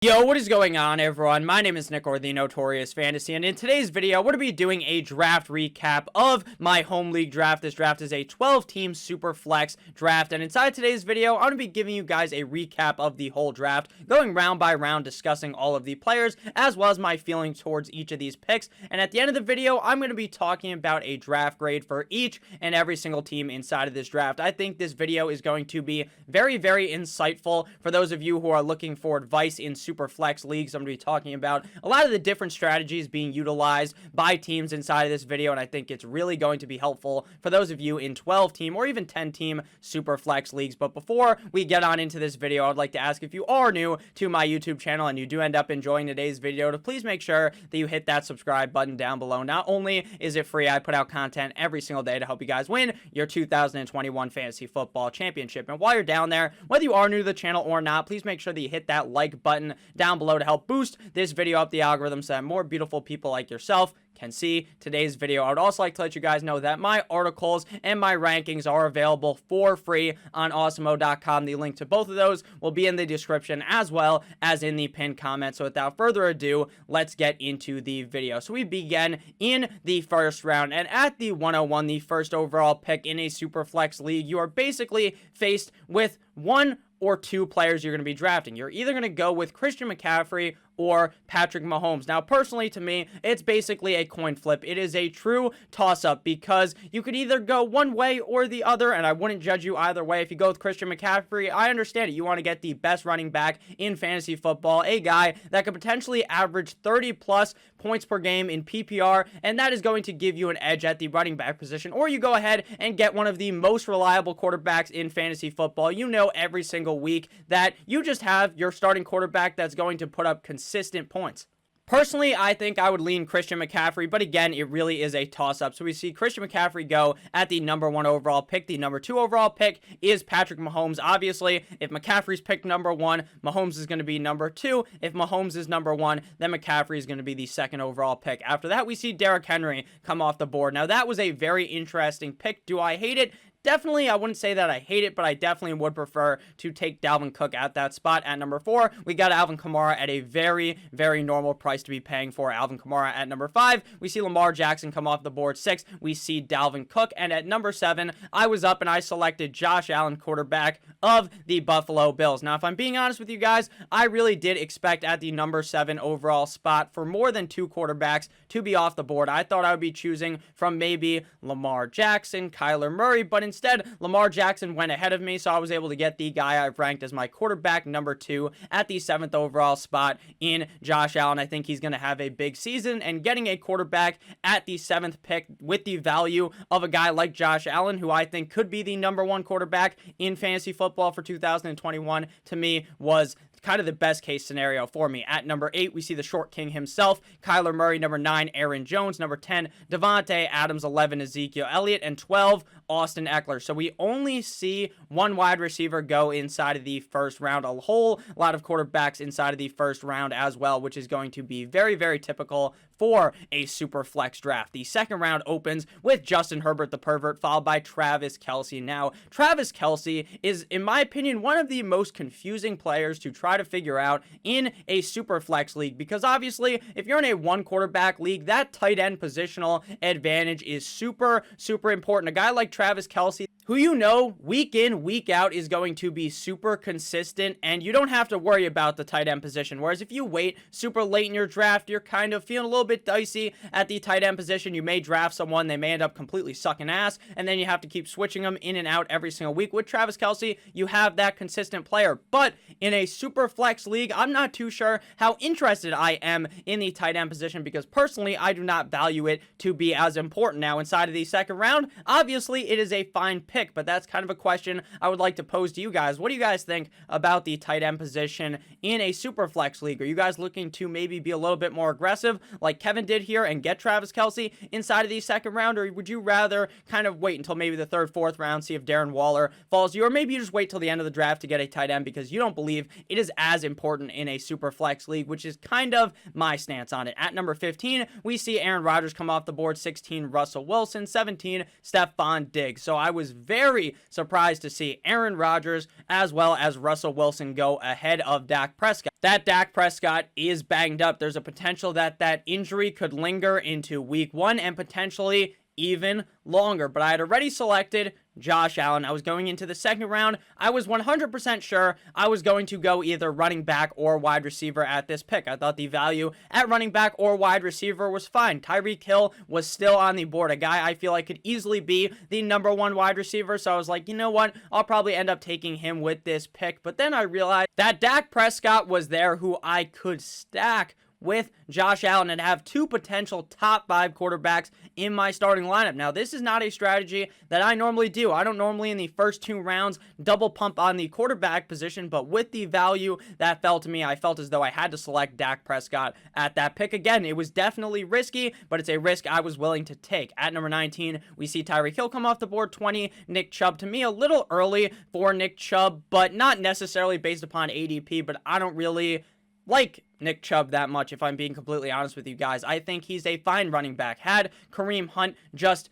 Yo, what is going on, everyone? My name is Nick, or the Notorious Fantasy, and in today's video, I'm going to be doing a draft recap of my home league draft. This draft is a 12-team SuperFlex draft, and inside today's video, I'm going to be giving you guys a recap of the whole draft, going round by round, discussing all of the players, as well as my feelings towards each of these picks, and at the end of the video, I'm going to be talking about a draft grade for each and every single team inside of this draft. I think this video is going to be very, very insightful for those of you who are looking for advice in SuperFlex leagues. I'm going to be talking about a lot of the different strategies being utilized by teams inside of this video, and I think it's really going to be helpful for those of you in 12-team or even 10-team SuperFlex leagues. But before we get on into this video, I'd like to ask, if you are new to my YouTube channel and you do end up enjoying today's video, to please make sure that you hit that subscribe button down below. Not only is it free, I put out content every single day to help you guys win your 2021 Fantasy Football Championship. And while you're down there, whether you are new to the channel or not, please make sure that you hit that like button down below to help boost this video up the algorithm so that more beautiful people like yourself can see today's video. I would also like to let you guys know that my articles and my rankings are available for free on awesemo.com. The link to both of those will be in the description as well as in the pinned comment. So without further ado, let's get into the video. So we begin in the first round, and at the 101, the first overall pick in a SuperFlex league, you are basically faced with one or two players you're going to be drafting. You're either going to go with Christian McCaffrey or Patrick Mahomes. Now, personally, to me, it's basically a coin flip. It is a true toss-up because you could either go one way or the other, and I wouldn't judge you either way. If you go with Christian McCaffrey, I understand it. You want to get the best running back in fantasy football, a guy that could potentially average 30-plus points per game in PPR, and that is going to give you an edge at the running back position. Or you go ahead and get one of the most reliable quarterbacks in fantasy football. You know every single week that you just have your starting quarterback that's going to put up consistent points. Personally, I think I would lean Christian McCaffrey, but again, it really is a toss-up. So we see Christian McCaffrey go at the number 1 overall pick. The number 2 overall pick is Patrick Mahomes. Obviously, if McCaffrey's picked number 1, Mahomes is going to be number 2. If Mahomes is number 1, then McCaffrey is going to be the 2nd overall pick. After that, we see Derrick Henry come off the board. Now, that was a very interesting pick. Do I hate it? Definitely, I wouldn't say that I hate it, but I definitely would prefer to take Dalvin Cook at that spot. At number 4, we got Alvin Kamara at a very, very normal price to be paying for Alvin Kamara. At number 5, we see Lamar Jackson come off the board. 6, we see Dalvin Cook. And at number 7, I was up and I selected Josh Allen, quarterback of the Buffalo Bills. Now, if I'm being honest with you guys, I really did expect at the number 7 overall spot for more than 2 quarterbacks to be off the board. I thought I would be choosing from maybe Lamar Jackson, Kyler Murray, but instead, Lamar Jackson went ahead of me, so I was able to get the guy I've ranked as my quarterback number 2 at the 7th overall spot in Josh Allen. I think he's going to have a big season, and getting a quarterback at the 7th pick with the value of a guy like Josh Allen, who I think could be the number 1 quarterback in fantasy football for 2021, to me was kind of the best case scenario for me. At number 8, we see the short king himself, Kyler Murray. Number 9, Aaron Jones. Number 10, Devontae Adams. 11, Ezekiel Elliott. And 12, Austin Eckler. So we only see one wide receiver go inside of the first round. A whole lot of quarterbacks inside of the first round as well, which is going to be very, very typical for a super flex draft. The second round opens with Justin Herbert, the pervert, followed by Travis Kelce. Now, Travis Kelce is, in my opinion, one of the most confusing players to try to figure out in a super flex league, because obviously, if you're in a 1 quarterback league, that tight end positional advantage is super, super important. A guy like Travis Kelce, who you know week in, week out is going to be super consistent, and you don't have to worry about the tight end position. Whereas if you wait super late in your draft, you're kind of feeling a little bit dicey at the tight end position. You may draft someone, they may end up completely sucking ass, and then you have to keep switching them in and out every single week. With Travis Kelce, you have that consistent player. But in a super flex league, I'm not too sure how interested I am in the tight end position, because personally, I do not value it to be as important. Now, inside of the second round, obviously, it is a fine pick, but that's kind of a question I would like to pose to you guys. What do you guys think about the tight end position in a super flex league? Are you guys looking to maybe be a little bit more aggressive like Kevin did here and get Travis Kelce inside of the second round, or would you rather kind of wait until maybe the 3rd, 4th round, see if Darren Waller falls to you, or maybe you just wait till the end of the draft to get a tight end because you don't believe it is as important in a super flex league, which is kind of my stance on it. At number 15, we see Aaron Rodgers come off the board. 16, Russell Wilson. 17, Stephon Diggs. So I was very surprised to see Aaron Rodgers as well as Russell Wilson go ahead of Dak Prescott. that Dak Prescott is banged up. There's a potential that that injury could linger into week 1 and potentially even longer. But I had already selected Josh Allen. I was going into the second round. I was 100% sure I was going to go either running back or wide receiver at this pick. I thought the value at running back or wide receiver was fine. Tyreek Hill was still on the board, a guy I feel like could easily be the number 1 wide receiver. So I was like, you know what? I'll probably end up taking him with this pick. But then I realized that Dak Prescott was there, who I could stack with Josh Allen and have 2 potential top 5 quarterbacks in my starting lineup. Now, this is not a strategy that I normally do. I don't normally in the first 2 rounds double pump on the quarterback position, but with the value that fell to me, I felt as though I had to select Dak Prescott at that pick. Again, it was definitely risky, but it's a risk I was willing to take. At number 19, we see Tyreek Hill come off the board. 20, Nick Chubb. To me, a little early for Nick Chubb, but not necessarily based upon ADP, but I don't really like Nick Chubb that much, if I'm being completely honest with you guys. I think he's a fine running back. Had Kareem Hunt just,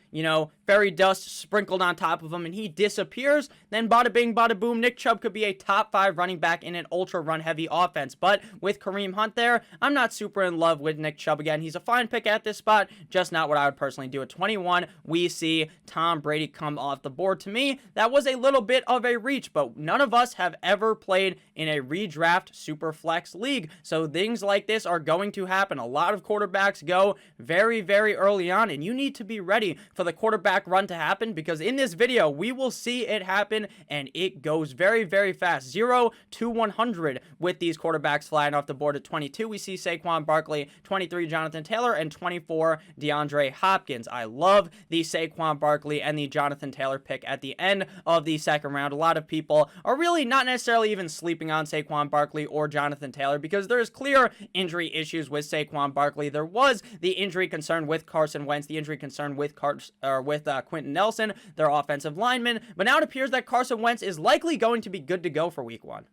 fairy dust sprinkled on top of him and he disappears, then bada bing, bada boom, Nick Chubb could be a top 5 running back in an ultra run heavy offense. But with Kareem Hunt there, I'm not super in love with Nick Chubb again. He's a fine pick at this spot, just not what I would personally do. At 21, we see Tom Brady come off the board. To me, that was a little bit of a reach, but none of us have ever played in a redraft SuperFlex league. So things like this are going to happen. A lot of quarterbacks go very, very early on, and you need to be ready for the quarterback run to happen, because in this video, we will see it happen, and it goes very, very fast. 0 to 100 with these quarterbacks flying off the board. At 22, we see Saquon Barkley, 23, Jonathan Taylor, and 24, DeAndre Hopkins. I love the Saquon Barkley and the Jonathan Taylor pick at the end of the second round. A lot of people are really not necessarily even sleeping on Saquon Barkley or Jonathan Taylor, because there's clear injury issues with Saquon Barkley. There was the injury concern with Carson Wentz, the injury concern with Quentin Nelson, their offensive lineman, but now it appears that Carson Wentz is likely going to be good to go for week 1.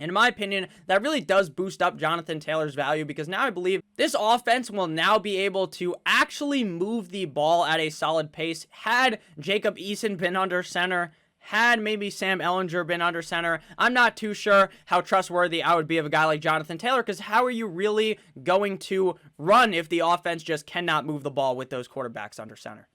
In my opinion, that really does boost up Jonathan Taylor's value, because now I believe this offense will now be able to actually move the ball at a solid pace. Had Jacob Eason been under center, had maybe Sam Ehlinger been under center, I'm not too sure how trustworthy I would be of a guy like Jonathan Taylor, because how are you really going to run if the offense just cannot move the ball with those quarterbacks under center?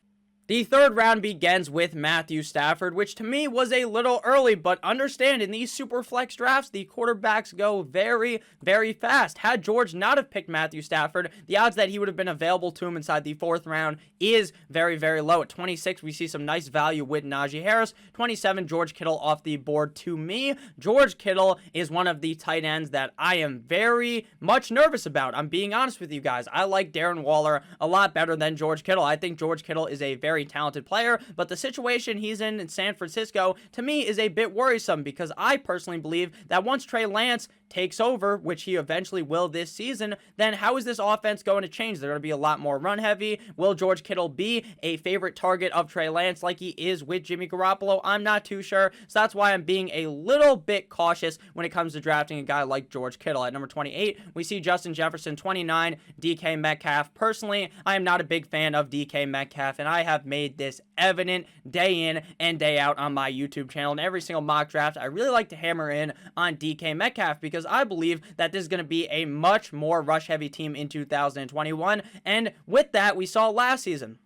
The third round begins with Matthew Stafford, which to me was a little early, but understand in these super flex drafts, the quarterbacks go very, very fast. Had George not have picked Matthew Stafford, the odds that he would have been available to him inside the 4th round is very, very low. At 26, we see some nice value with Najee Harris. 27, George Kittle off the board. To me, George Kittle is one of the tight ends that I am very much nervous about. I'm being honest with you guys. I like Darren Waller a lot better than George Kittle. I think George Kittle is a very talented player, but the situation he's in San Francisco, to me, is a bit worrisome, because I personally believe that once Trey Lance takes over, which he eventually will this season, then how is this offense going to change? They're going to be a lot more run heavy. Will George Kittle be a favorite target of Trey Lance like he is with Jimmy Garoppolo? I'm not too sure, so that's why I'm being a little bit cautious when it comes to drafting a guy like George Kittle. At number 28, we see Justin Jefferson. 29, DK Metcalf. Personally, I am not a big fan of DK Metcalf, and I have made this evident day in and day out on my YouTube channel. And every single mock draft, I really like to hammer in on DK Metcalf, because I believe that this is going to be a much more rush-heavy team in 2021, and with that, we saw last season.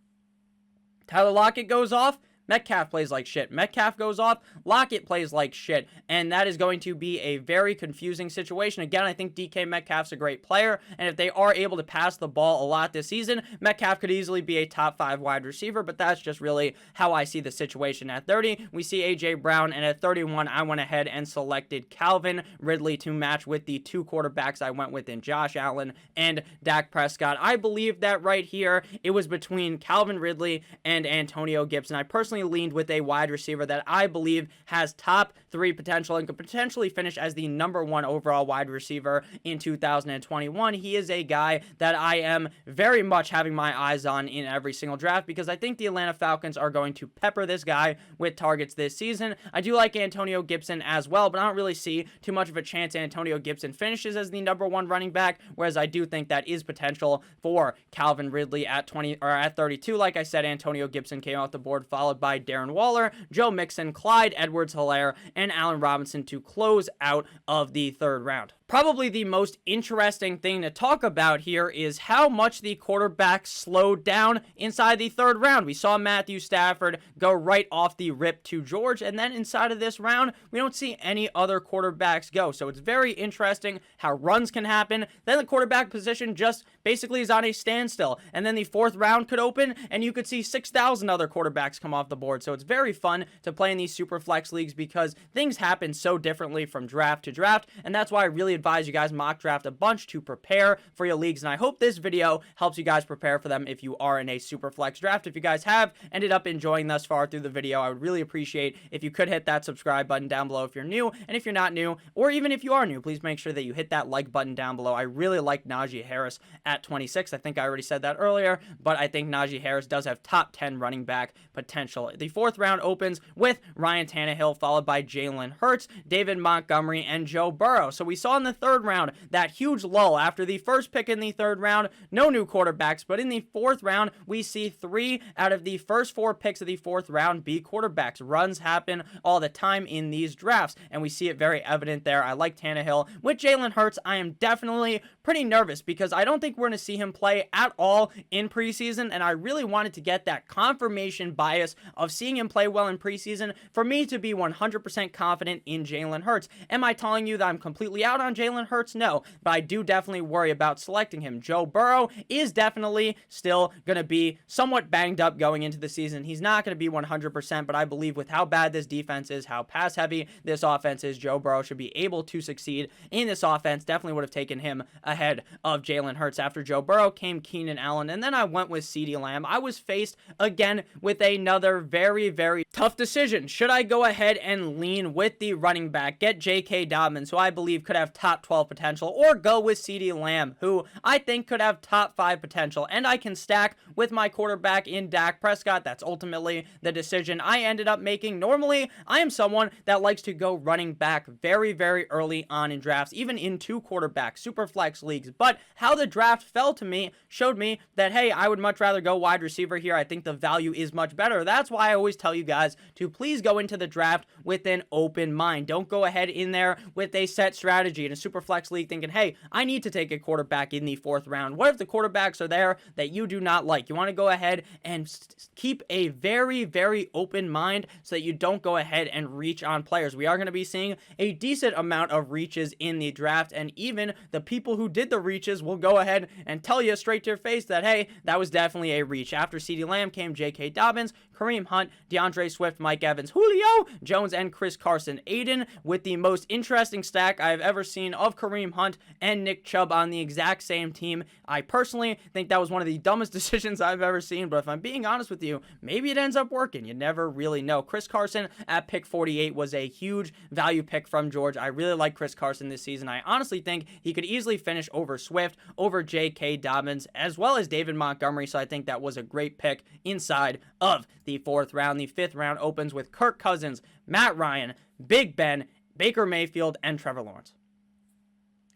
Tyler Lockett goes off, Metcalf plays like shit. Metcalf goes off, Lockett plays like shit, and that is going to be a very confusing situation. Again, I think DK Metcalf's a great player, and if they are able to pass the ball a lot this season, Metcalf could easily be a top 5 wide receiver, but that's just really how I see the situation. At 30, we see A.J. Brown, and at 31, I went ahead and selected Calvin Ridley to match with the 2 quarterbacks I went with in Josh Allen and Dak Prescott. I believe that right here, it was between Calvin Ridley and Antonio Gibson. I personally leaned with a wide receiver that I believe has top 3 potential and could potentially finish as the number 1 overall wide receiver in 2021. He is a guy that I am very much having my eyes on in every single draft, because I think the Atlanta Falcons are going to pepper this guy with targets this season. I do like Antonio Gibson as well, but I don't really see too much of a chance Antonio Gibson finishes as the number 1 running back, whereas I do think that is potential for Calvin Ridley at 32. Like I said, Antonio Gibson came off the board, followed by Darren Waller, Joe Mixon, Clyde Edwards-Helaire, and Allen Robinson to close out of the 3rd round. probably the most interesting thing to talk about here is how much the quarterbacks slowed down inside the third round. We saw Matthew Stafford go right off the rip to George, and then inside of this round, we don't see any other quarterbacks go. So it's very interesting how runs can happen. Then the quarterback position just basically is on a standstill, and then the fourth round could open, and you could see 6,000 other quarterbacks come off the board. So it's very fun to play in these super flex leagues because things happen so differently from draft to draft, and that's why I really advise you guys mock draft a bunch to prepare for your leagues. And I hope this video helps you guys prepare for them if you are in a super flex draft. If you guys have ended up enjoying thus far through the video, I would really appreciate if you could hit that subscribe button down below if you're new, and if you're not new, or even if you are new, please make sure that you hit that like button down below. I really like Najee Harris at 26. I think I already said that earlier, but I think Najee Harris does have top 10 running back potential. The fourth round opens with Ryan Tannehill, followed by Jalen Hurts, David Montgomery, and Joe Burrow. So we saw in the third round that huge lull after the first pick in the third round, no new quarterbacks, but in the fourth round, we see 3 out of the first 4 picks of the fourth round be quarterbacks. Runs happen all the time in these drafts, and we see it very evident there. I like Tannehill. With Jalen Hurts, I am definitely pretty nervous because I don't think we're going to see him play at all in preseason, and I really wanted to get that confirmation bias of seeing him play well in preseason for me to be 100% confident in Jalen Hurts. Am I telling you that I'm completely out on Jalen Hurts? No, but I do definitely worry about selecting him. Joe Burrow is definitely still going to be somewhat banged up going into the season. He's not going to be 100%, but I believe with how bad this defense is, how pass heavy this offense is, Joe Burrow should be able to succeed in this offense. Definitely would have taken him ahead of Jalen Hurts. After Joe Burrow came Keenan Allen, and then I went with CeeDee Lamb. I was faced again with another very, very tough decision. Should I go ahead and lean with the running back, get J.K. Dobbins, who I believe could have top 12 potential, or go with CeeDee Lamb, who I think could have top 5 potential, and I can stack with my quarterback in Dak Prescott? That's ultimately the decision I ended up making. Normally, I am someone that likes to go running back very, very early on in drafts, even in 2 quarterback super flex leagues, but how the draft fell to me showed me that, hey, I would much rather go wide receiver here. I think the value is much better. That's why I always tell you guys to please go into the draft with an open mind. Don't go ahead in there with a set strategy in a super flex league thinking, hey, I need to take a quarterback in the 4th round. What if the quarterbacks are there that you do not like? You want to go ahead and keep a very, very open mind so that you don't go ahead and reach on players. We are going to be seeing a decent amount of reaches in the draft, and even the people who did the reaches will go ahead and tell you straight to your face that, hey, that was definitely a reach. After CeeDee Lamb came J.K. Dobbins, Kareem Hunt, DeAndre Swift, Mike Evans, Julio Jones, and Chris Carson. Aiden with the most interesting stack I've ever seen of Kareem Hunt and Nick Chubb on the exact same team. I personally think that was one of the dumbest decisions I've ever seen, but if I'm being honest with you, maybe it ends up working. You never really know. Chris Carson at pick 48 was a huge value pick from George. I really like Chris Carson this season. I honestly think he could easily finish over Swift, over J.K. Dobbins, as well as David Montgomery, so I think that was a great pick inside of the 4th round. The 5th round opens with Kirk Cousins, Matt Ryan, Big Ben, Baker Mayfield, and Trevor Lawrence.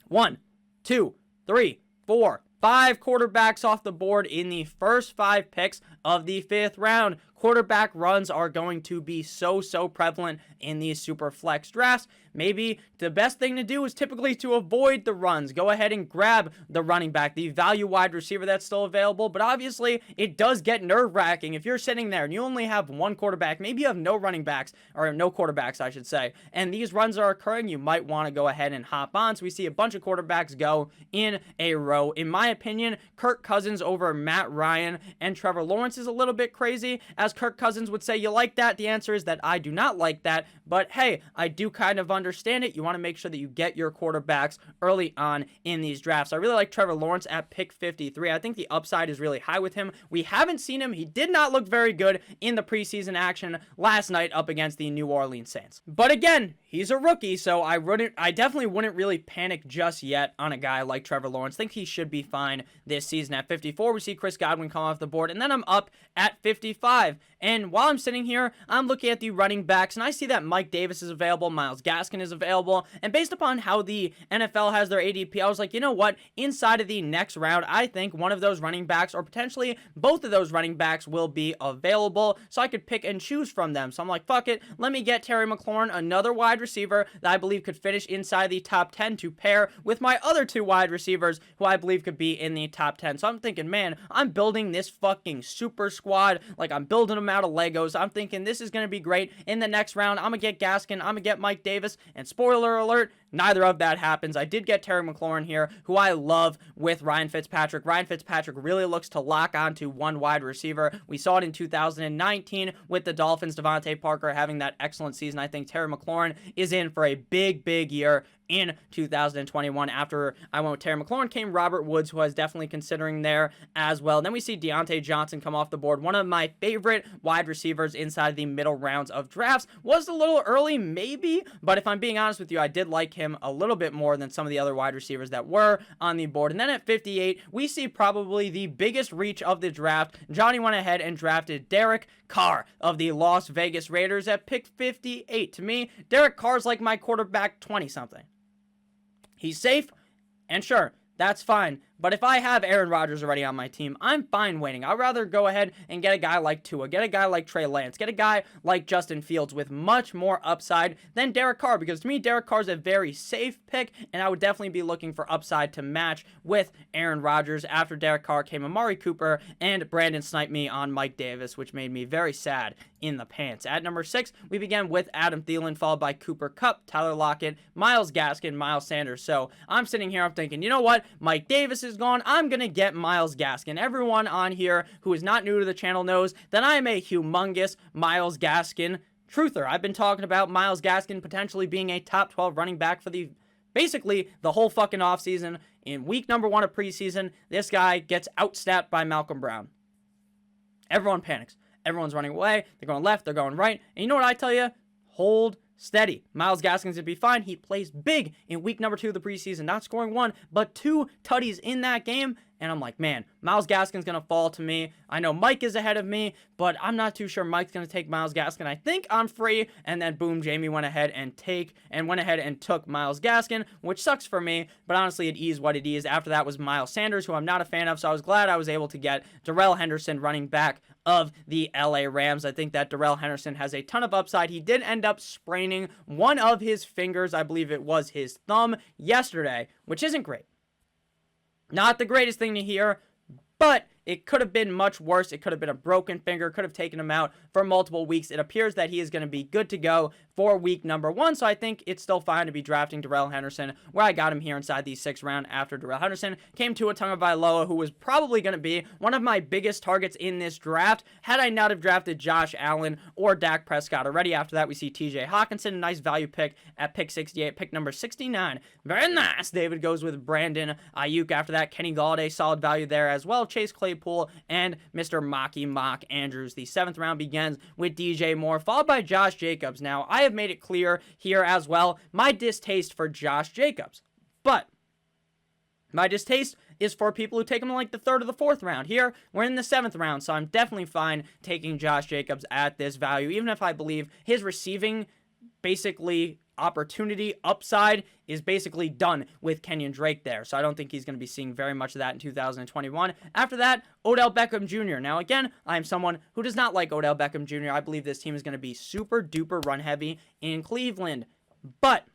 1, 2, 3, 4, 5 quarterbacks off the board in the first 5 picks of the 5th round. Quarterback runs are going to be so prevalent in these super flex drafts. Maybe the best thing to do is typically to avoid the runs. Go ahead and grab the running back, the value wide receiver that's still available. But obviously, it does get nerve-wracking if you're sitting there and you only have 1 quarterback. Maybe you have no running backs, or no quarterbacks, I should say. And these runs are occurring. You might want to go ahead and hop on. So we see a bunch of quarterbacks go in a row. In my opinion, Kirk Cousins over Matt Ryan and Trevor Lawrence is a little bit crazy. As Kirk Cousins would say, you like that? The answer is that I do not like that. But hey, I do kind of understand it. You want to make sure that you get your quarterbacks early on in these drafts. I really like Trevor Lawrence at pick 53. I think the upside is really high with him. We haven't seen him. He did not look very good in the preseason action last night up against the New Orleans Saints. But again, he's a rookie, so I definitely wouldn't really panic just yet on a guy like Trevor Lawrence. I think he should be fine this season. At 54, we see Chris Godwin come off the board, and then I'm up at 55. 5. And while I'm sitting here, I'm looking at the running backs, and I see that Mike Davis is available, Myles Gaskin is available, and based upon how the NFL has their ADP, I was like, you know what, inside of the next round, I think one of those running backs, or potentially both of those running backs, will be available, so I could pick and choose from them. So I'm like, fuck it, let me get Terry McLaurin, another wide receiver that I believe could finish inside the top 10 to pair with my other 2 wide receivers who I believe could be in the top 10. So I'm thinking, man, I'm building this fucking super squad, like I'm building them out of Legos. I'm thinking this is going to be great. In the next round, I'm going to get Gaskin, I'm going to get Mike Davis, and spoiler alert, neither of that happens. I did get Terry McLaurin here, who I love with Ryan Fitzpatrick. Ryan Fitzpatrick really looks to lock onto one wide receiver. We saw it in 2019 with the Dolphins, Devontae Parker having that excellent season. I think Terry McLaurin is in for a big year in 2021. After I went with Terry McLaurin came Robert Woods, who I was definitely considering there as well. And then we see Deontay Johnson come off the board. One of my favorite wide receivers inside the middle rounds of drafts. Was a little early, maybe, but if I'm being honest with you, I did like him a little bit more than some of the other wide receivers that were on the board. And then at 58, we see probably the biggest reach of the draft. Johnny went ahead and drafted Derek Carr of the Las Vegas Raiders at pick 58. To me, Derek Carr's like my quarterback 20-something. He's safe, and sure, that's fine. But if I have Aaron Rodgers already on my team, I'm fine waiting. I'd rather go ahead and get a guy like Tua, get a guy like Trey Lance, get a guy like Justin Fields with much more upside than Derek Carr, because to me, Derek Carr is a very safe pick, and I would definitely be looking for upside to match with Aaron Rodgers. After Derek Carr came Amari Cooper, and Brandon sniped me on Mike Davis, which made me very sad in the pants. At number 6, we began with Adam Thielen, followed by Cooper Kupp, Tyler Lockett, Myles Gaskin, Miles Sanders. So I'm sitting here, I'm thinking, you know what? Mike Davis is gone. I'm going to get Myles Gaskin. Everyone on here who is not new to the channel knows that I am a humongous Myles Gaskin truther. I've been talking about Myles Gaskin potentially being a top 12 running back for basically the whole fucking offseason. In week number 1 of preseason, this guy gets outstaffed by Malcolm Brown. Everyone panics. Everyone's running away. They're going left. They're going right. And you know what I tell you? Hold steady. Myles Gaskin's going to be fine. He plays big in week number 2 of the preseason, not scoring 1, but 2 tutties in that game. And I'm like, man, Myles Gaskin's going to fall to me. I know Mike is ahead of me, but I'm not too sure Mike's going to take Myles Gaskin. I think I'm free. And then boom, Jamie went ahead and took Myles Gaskin, which sucks for me, but honestly, it is what it is. After that was Miles Sanders, who I'm not a fan of, so I was glad I was able to get Darrell Henderson, running back of the LA Rams. I think that Darrell Henderson has a ton of upside. He did end up spraining one of his fingers, I believe it was his thumb, yesterday, which isn't great. Not the greatest thing to hear, but it could have been much worse. It could have been a broken finger, could have taken him out for multiple weeks. It appears that he is going to be good to go for week number 1, so I think it's still fine to be drafting Darrell Henderson, where I got him here inside the 6th round. After Darrell Henderson came Tua Tagovailoa, who was probably going to be one of my biggest targets in this draft, had I not have drafted Josh Allen or Dak Prescott already. After that, we see TJ Hawkinson, a nice value pick at pick 68, pick number 69. Very nice. David goes with Brandon Ayuk. After that, Kenny Golladay, solid value there as well. Chase Claypool, and Mr. Mock Andrews. The 7th round begins with DJ Moore, followed by Josh Jacobs. Now, I have made it clear here as well my distaste for Josh Jacobs, but my distaste is for people who take him in like the 3rd or the 4th round. Here, we're in the 7th round, so I'm definitely fine taking Josh Jacobs at this value, even if I believe his receiving basically opportunity upside is basically done with Kenyon Drake there. So I don't think he's going to be seeing very much of that in 2021. After that, Odell Beckham Jr. Now again, I am someone who does not like Odell Beckham Jr. I believe this team is going to be super duper run heavy in Cleveland. But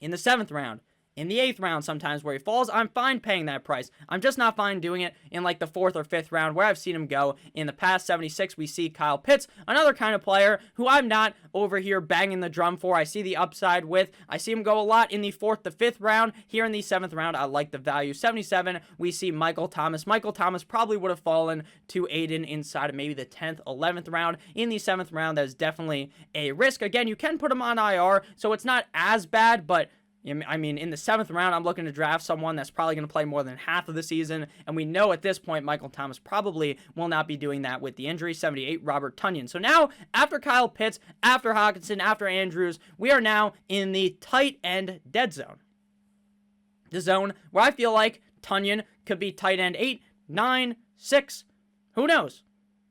in the 7th round, in the 8th round sometimes where he falls, I'm fine paying that price. I'm just not fine doing it in like the 4th or 5th round where I've seen him go. In the past 76, we see Kyle Pitts, another kind of player who I'm not over here banging the drum for. I see the upside with. I see him go a lot in the 4th to 5th round. Here in the 7th round, I like the value. 77, we see Michael Thomas. Michael Thomas probably would have fallen to Aiden inside of maybe the 10th, 11th round. In the 7th round, that is definitely a risk. Again, you can put him on IR, so it's not as bad, but I mean, in the 7th round, I'm looking to draft someone that's probably going to play more than half of the season, and we know at this point Michael Thomas probably will not be doing that with the injury. 78, Robert Tonyan. So now, after Kyle Pitts, after Hawkinson, after Andrews, we are now in the tight end dead zone. The zone where I feel like Tonyan could be tight end 8, 9, 6. Who knows?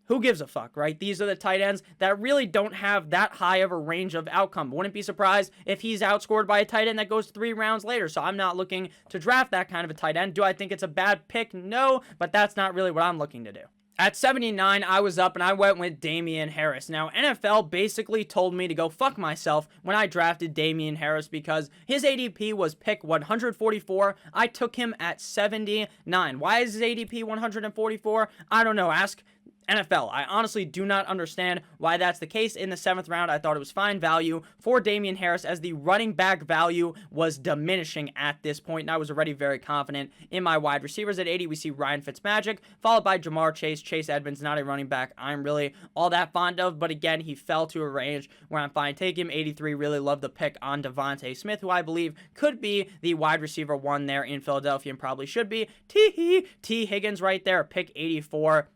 who gives a fuck, right? These are the tight ends that really don't have that high of a range of outcome. Wouldn't be surprised if he's outscored by a tight end that goes 3 rounds later. So I'm not looking to draft that kind of a tight end. Do I think it's a bad pick? No, but that's not really what I'm looking to do. At 79, I was up and I went with Damien Harris. Now, NFL basically told me to go fuck myself when I drafted Damien Harris because his ADP was pick 144. I took him at 79. Why is his ADP 144? I don't know. Ask NFL. I honestly do not understand why that's the case. In the 7th round, I thought it was fine value for Damien Harris as the running back value was diminishing at this point, and I was already very confident in my wide receivers. At 80, we see Ryan Fitzmagic, followed by Jamar Chase. Chase Edmonds, not a running back I'm really all that fond of, but again, he fell to a range where I'm fine taking him. 83, really love the pick on Devontae Smith, who I believe could be the wide receiver 1 there in Philadelphia and probably should be. T. Higgins right there, pick 84.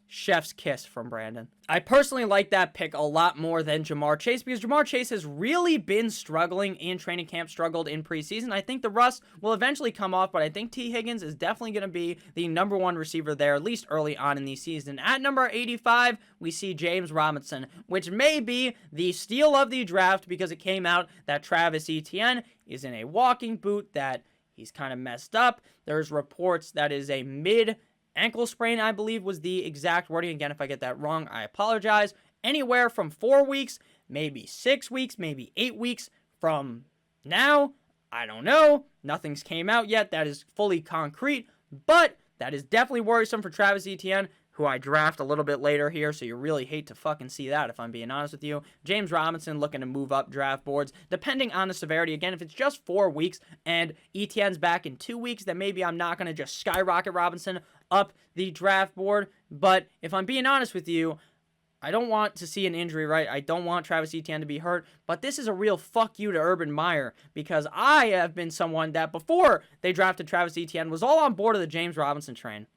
Chef's kiss from Brandon. I personally like that pick a lot more than Jamar Chase because Jamar Chase has really been struggling in training camp, struggled in preseason. I think the rust will eventually come off, but I think T. Higgins is definitely going to be the number 1 receiver there, at least early on in the season. At number 85, we see James Robinson, which may be the steal of the draft because it came out that Travis Etienne is in a walking boot, that he's kind of messed up. There's reports that is a ankle sprain, I believe, was the exact wording. Again, if I get that wrong, I apologize. Anywhere from 4 weeks, maybe 6 weeks, maybe 8 weeks from now. I don't know. Nothing's came out yet that is fully concrete, but that is definitely worrisome for Travis Etienne, who I draft a little bit later here, so you really hate to fucking see that, if I'm being honest with you. James Robinson looking to move up draft boards, depending on the severity. Again, if it's just 4 weeks and Etienne's back in 2 weeks, then maybe I'm not going to just skyrocket Robinson up the draft board. But if I'm being honest with you, I don't want to see an injury, right? I don't want Travis Etienne to be hurt, but this is a real fuck you to Urban Meyer because I have been someone that before they drafted Travis Etienne was all on board of the James Robinson train.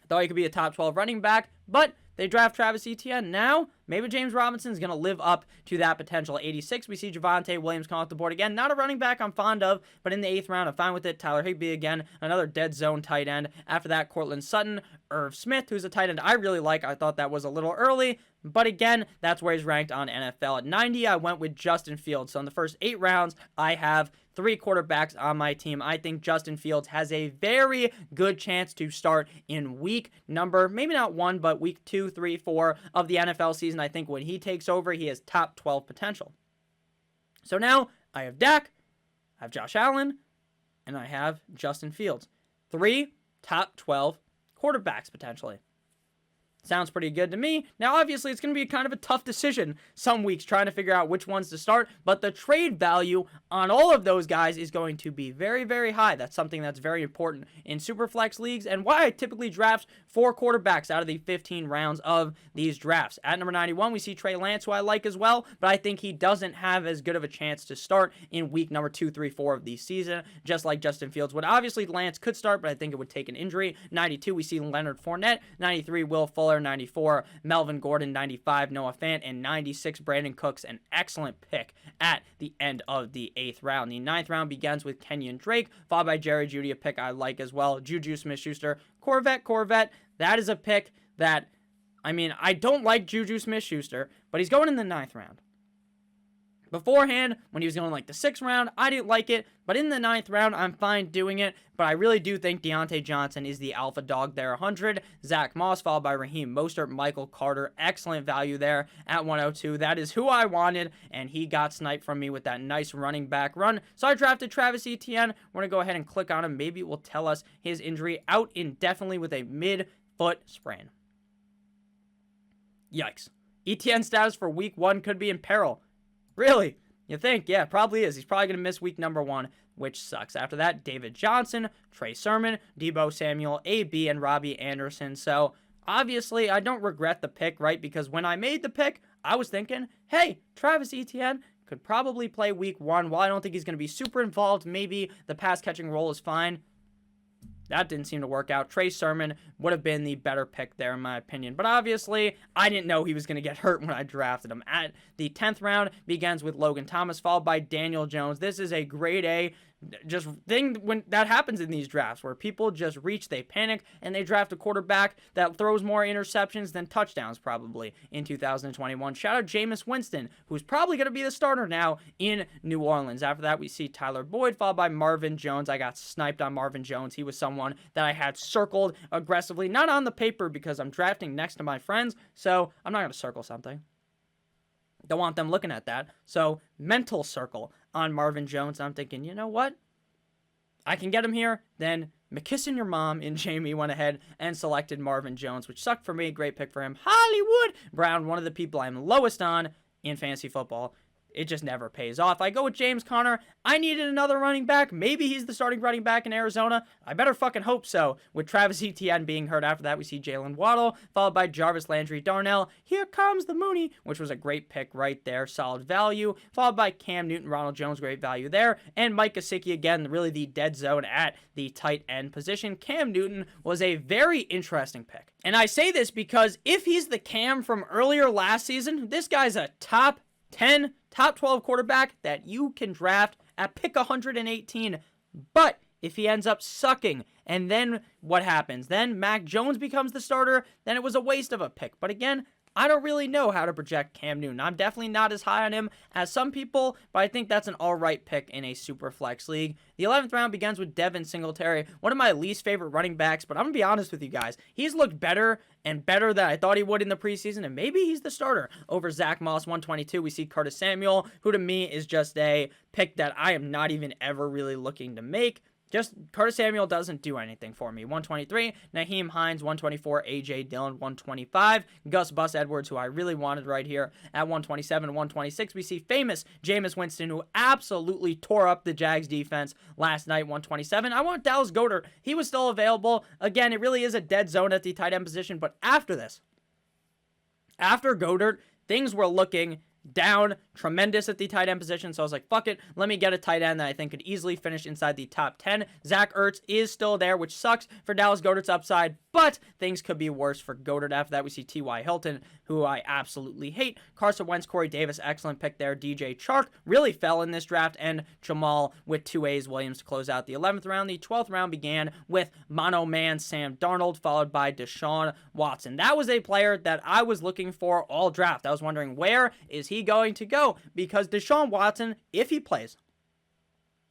Thought he could be a top 12 running back, but they draft Travis Etienne. Now, maybe James Robinson is going to live up to that potential. 86, we see Javonte Williams come off the board again. Not a running back I'm fond of, but in the 8th round, I'm fine with it. Tyler Higbee again, another dead zone tight end. After that, Cortland Sutton, Irv Smith, who's a tight end I really like. I thought that was a little early, but again, that's where he's ranked on NFL. At 90, I went with Justin Fields. So in the first 8 rounds, I have 3 quarterbacks on my team. I think Justin Fields has a very good chance to start in week number, maybe not 1, but week 2, 3, 4 of the NFL season. I think when he takes over, he has top 12 potential. So now I have Dak, I have Josh Allen, and I have Justin Fields. 3 top 12 quarterbacks potentially. Sounds pretty good to me. Now, obviously, it's going to be kind of a tough decision some weeks trying to figure out which ones to start, but the trade value on all of those guys is going to be very, very high. That's something that's very important in SuperFlex leagues and why I typically draft 4 quarterbacks out of the 15 rounds of these drafts. At number 91, we see Trey Lance, who I like as well, but I think he doesn't have as good of a chance to start in week number 2, 3, 4 of the season, just like Justin Fields would. Obviously, Lance could start, but I think it would take an injury. 92, we see Leonard Fournette. 93, Will Fuller. 94, Melvin Gordon. 95, Noah Fant. And 96, Brandon Cooks. An excellent pick at the end of the 8th round. The 9th round begins with Kenyon Drake, followed by Jerry Jeudy, a pick I like as well. Juju Smith-Schuster, Corvette. That is a pick that, I don't like Juju Smith-Schuster, but he's going in the 9th round. Beforehand, when he was going like the 6th round, I didn't like it, but in the 9th round, I'm fine doing it, but I really do think Deontay Johnson is the alpha dog there. 100, Zach Moss, followed by Raheem Mostert, Michael Carter. Excellent value there at 102. That is who I wanted, and he got sniped from me with that nice running back run. So I drafted Travis Etienne. We're going to go ahead and click on him. Maybe it will tell us his injury out indefinitely with a mid-foot sprain. Yikes. Etienne's status for week 1 could be in peril. Really? You think? Yeah, probably is. He's probably going to miss week number 1, which sucks. After that, David Johnson, Trey Sermon, Deebo Samuel, AB, and Robbie Anderson. So, obviously, I don't regret the pick, right? Because when I made the pick, I was thinking, hey, Travis Etienne could probably play week 1. While I don't think he's going to be super involved, maybe the pass-catching role is fine. That didn't seem to work out. Trey Sermon would have been the better pick there, in my opinion. But obviously, I didn't know he was going to get hurt when I drafted him. At the 10th round begins with Logan Thomas, followed by Daniel Jones. This is a grade A just thing when that happens in these drafts where people just reach, they panic, and they draft a quarterback that throws more interceptions than touchdowns probably in 2021. Shout out Jameis Winston, who's probably going to be the starter now in New Orleans. After that, we see Tyler Boyd, followed by Marvin Jones. I got sniped on Marvin Jones. He was someone that I had circled aggressively, not on the paper because I'm drafting next to my friends, so I'm not going to circle something. Don't want them looking at that. So, mental circle on Marvin Jones. I'm thinking, you know what? I can get him here. Then McKissin' your mom and Jamie went ahead and selected Marvin Jones, which sucked for me. Great pick for him. Hollywood Brown, one of the people I'm lowest on in fantasy football. It just never pays off. I go with James Conner. I needed another running back. Maybe he's the starting running back in Arizona. I better fucking hope so. With Travis Etienne being hurt after that, we see Jalen Waddle, followed by Jarvis Landry Darnell. Here comes the Mooney, which was a great pick right there. Solid value. Followed by Cam Newton, Ronald Jones, great value there. And Mike Gesicki, again, really the dead zone at the tight end position. Cam Newton was a very interesting pick. And I say this because if he's the Cam from earlier last season, this guy's a top 10, top 12 quarterback that you can draft at pick 118. But if he ends up sucking, and then what happens? Then Mac Jones becomes the starter, then it was a waste of a pick. But again, I don't really know how to project Cam Newton. I'm definitely not as high on him as some people, but I think that's an alright pick in a super flex league. The 11th round begins with Devin Singletary, one of my least favorite running backs, but I'm going to be honest with you guys. He's looked better and better than I thought he would in the preseason, and maybe he's the starter over Zach Moss, 122. We see Curtis Samuel, who to me is just a pick that I am not even ever really looking to make. Just Curtis Samuel doesn't do anything for me. 123, Naheem Hines, 124, A.J. Dillon, 125, Gus Bus Edwards, who I really wanted right here at 127 and 126. We see famous Jameis Winston, who absolutely tore up the Jags defense last night, 127. I want Dallas Goedert. He was still available. Again, it really is a dead zone at the tight end position, but after this, after Goedert, things were looking down tremendous at the tight end position, so I was like, fuck it, let me get a tight end that I think could easily finish inside the top 10. Zach Ertz is still there, which sucks for Dallas Goedert's upside, but things could be worse for Goedert. After that, we see T.Y. Hilton, who I absolutely hate. Carson Wentz, Corey Davis, excellent pick there. DJ Chark really fell in this draft, and Jamal with 2 A's Williams to close out the 11th round. The 12th round began with Mono Man Sam Darnold, followed by Deshaun Watson. That was a player that I was looking for all draft. I was wondering, where is he going to go? Because Deshaun Watson, if he plays,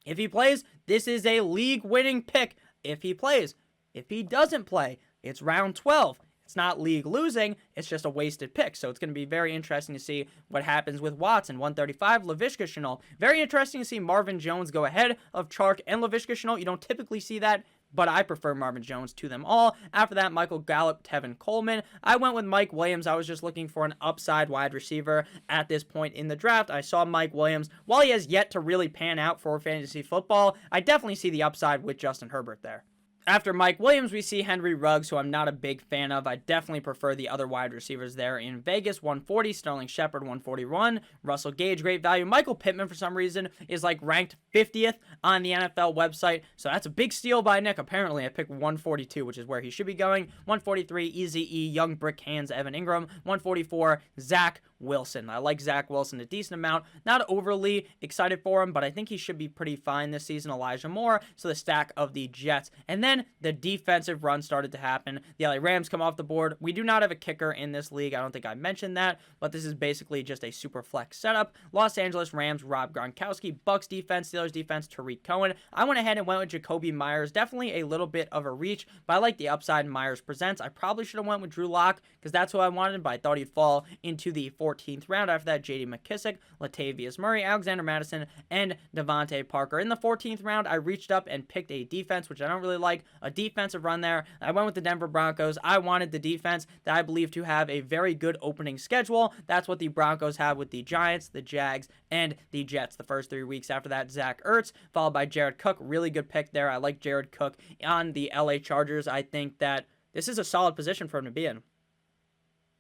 this is a league-winning pick if he plays. If he doesn't play, it's round 12. It's not league losing, it's just a wasted pick. So it's going to be very interesting to see what happens with Watson. 135, Laviska Shenault. Very interesting to see Marvin Jones go ahead of Chark and Laviska Shenault. You don't typically see that, but I prefer Marvin Jones to them all. After that, Michael Gallup, Tevin Coleman. I went with Mike Williams. I was just looking for an upside wide receiver at this point in the draft. I saw Mike Williams. While he has yet to really pan out for fantasy football, I definitely see the upside with Justin Herbert there. After Mike Williams, we see Henry Ruggs, who I'm not a big fan of. I definitely prefer the other wide receivers there in Vegas. 140, Sterling Shepard, 141. Russell Gage, great value. Michael Pittman, for some reason, is like ranked 50th on the NFL website. So that's a big steal by Nick. Apparently, I picked 142, which is where he should be going. 143, Eazy-E, Young Brick Hands, Evan Ingram. 144, Zach Wilson. I like Zach Wilson a decent amount. Not overly excited for him, but I think he should be pretty fine this season. Elijah Moore. So the stack of the Jets. And then the defensive run started to happen. The LA Rams come off the board. We do not have a kicker in this league. I don't think I mentioned that, but this is basically just a super flex setup. Los Angeles Rams, Rob Gronkowski. Bucks defense, Steelers defense, Tariq Cohen. I went ahead and went with Jacoby Myers. Definitely a little bit of a reach, but I like the upside Myers presents. I probably should have went with Drew Lock because that's who I wanted, but I thought he'd fall into the 14th round. After that, J.D. McKissick, Latavius Murray, Alexander Madison, and Devontae Parker. In the 14th round, I reached up and picked a defense, which I don't really like. A defensive run there. I went with the Denver Broncos. I wanted the defense that I believe to have a very good opening schedule. That's what the Broncos have with the Giants, the Jags, and the Jets the first 3 weeks. After that, Zach Ertz, followed by Jared Cook. Really good pick there. I like Jared Cook on the LA Chargers. I think that this is a solid position for him to be in.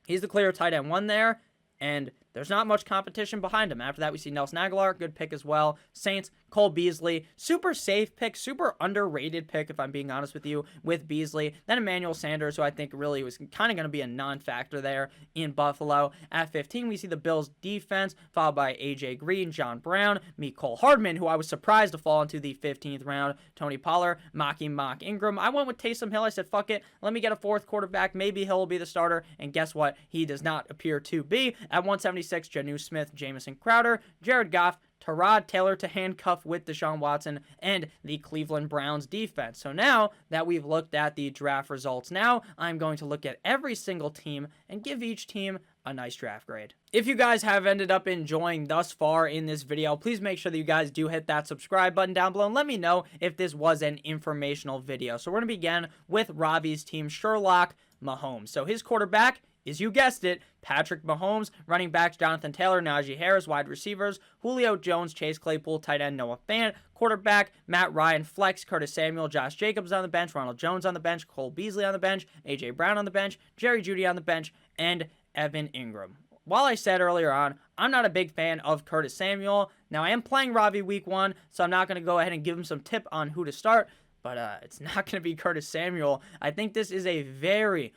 He's the clear tight end 1 there, and there's not much competition behind him. After that, we see Nelson Aguilar, good pick as well. Saints, Cole Beasley. Super safe pick, super underrated pick, if I'm being honest with you, with Beasley. Then Emmanuel Sanders, who I think really was kind of going to be a non-factor there in Buffalo. At 15, we see the Bills defense, followed by A.J. Green, John Brown, Mecole Hardman, who I was surprised to fall into the 15th round, Tony Pollard, Mock Ingram. I went with Taysom Hill. I said, fuck it, let me get a fourth quarterback. Maybe Hill will be the starter. And guess what? He does not appear to be. At 176, Jonnu Smith, Jamison Crowder, Jared Goff, Tyrod Taylor to handcuff with Deshaun Watson, and the Cleveland Browns defense. So now that we've looked at the draft results, now I'm going to look at every single team and give each team a nice draft grade. If you guys have ended up enjoying thus far in this video, please make sure that you guys do hit that subscribe button down below and let me know if this was an informational video. So we're going to begin with Ravi's team, Sherlock Mahomes. So his quarterback is, you guessed it, Patrick Mahomes. Running backs, Jonathan Taylor, Najee Harris. Wide receivers, Julio Jones, Chase Claypool. Tight end, Noah Fant. Quarterback, Matt Ryan. Flex, Curtis Samuel, Josh Jacobs on the bench. Ronald Jones on the bench. Cole Beasley on the bench. A.J. Brown on the bench. Jerry Jeudy on the bench. And Evan Ingram. While I said earlier on, I'm not a big fan of Curtis Samuel. Now, I am playing Ravi week 1, so I'm not going to go ahead and give him some tip on who to start, but it's not going to be Curtis Samuel. I think this is a very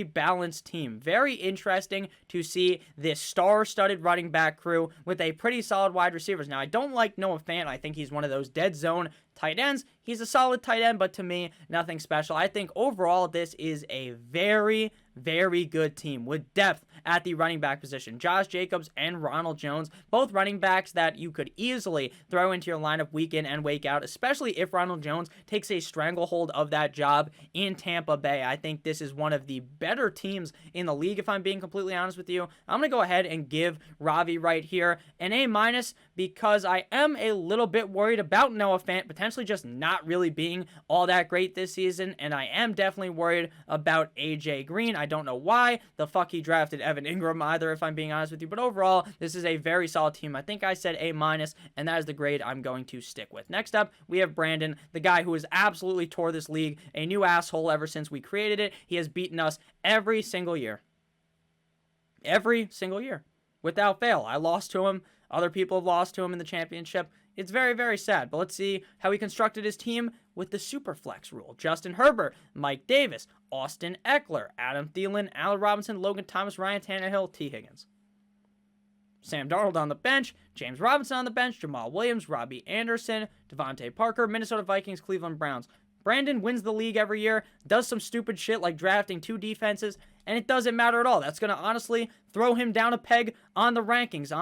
balanced team. Very interesting to see this star-studded running back crew with a pretty solid wide receivers. Now, I don't like Noah Fant. I think he's one of those dead zone tight ends. He's a solid tight end, but to me, nothing special. I think overall, this is a very good team with depth at the running back position. Josh Jacobs and Ronald Jones, both running backs that you could easily throw into your lineup week in and week out, especially if Ronald Jones takes a stranglehold of that job in Tampa Bay. I think this is one of the better teams in the league, if I'm being completely honest with you. I'm going to go ahead and give Ravi right here an A- because I am a little bit worried about Noah Fant potentially just not really being all that great this season, and I am definitely worried about A.J. Green. I don't know why the fuck he drafted Evan Ingram either, if I'm being honest with you, but overall, this is a very solid team. I think I said A-, and that is the grade I'm going to stick with. Next up, we have Brandon, the guy who has absolutely tore this league a new asshole ever since we created it. He has beaten us every single year. Every single year. Without fail. I lost to him. Other people have lost to him in the championship. It's very sad, but let's see how he constructed his team with the SuperFlex rule. Justin Herbert, Mike Davis, Austin Eckler, Adam Thielen, Allen Robinson, Logan Thomas, Ryan Tannehill, T. Higgins. Sam Darnold on the bench, James Robinson on the bench, Jamal Williams, Robbie Anderson, Devontae Parker, Minnesota Vikings, Cleveland Browns. Brandon wins the league every year, does some stupid shit like drafting 2 defenses, and it doesn't matter at all. That's going to honestly throw him down a peg on the rankings,